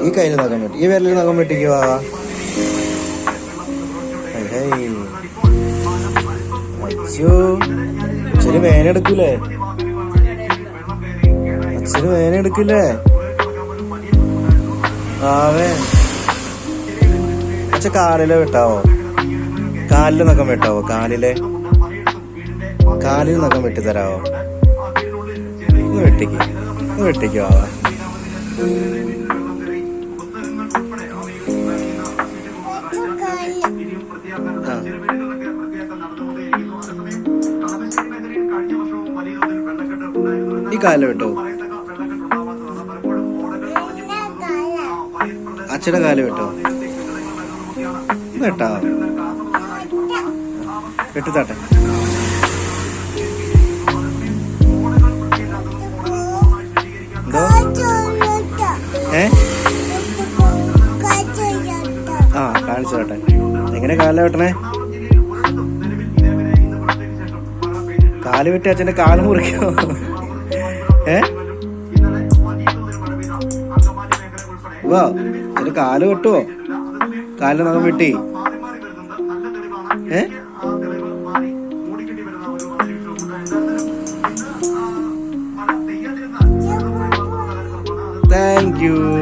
ഈ കയ്യിൽ നഖം വെട്ടി, ഈ വിരലിൽ നഖം വെട്ടിക്കുവാ. അച്ഛോ, അച്ഛന് വേന എടുക്കൂലേ? അച്ഛന് വേന എടുക്കില്ലേ? ആവേ അച്ഛ കാലിലെ വെട്ടാവോ? കാലില് നഖം വെട്ടാവോ? കാലിൽ നഖം വെട്ടിത്തരാവോ? ഒന്ന് വെട്ടിക്കോ ആവാ. ഈ കാലിൽ വെട്ടോ? അച്ഛയുടെ കാല് വെട്ടോ? വെട്ടാ, വെട്ടിത്താട്ടെ. എന്തോ? ആ, കാണിച്ചു തരട്ടെ. എങ്ങനെ കാലില വെട്ടണേ? കാല് വെട്ടി അച്ഛന്റെ കാല് മുറിക്കോ? വാ, അച്ഛന്റെ കാല് വെട്ടുവോ? കാലിന് നഖം വെട്ടി. Thank you.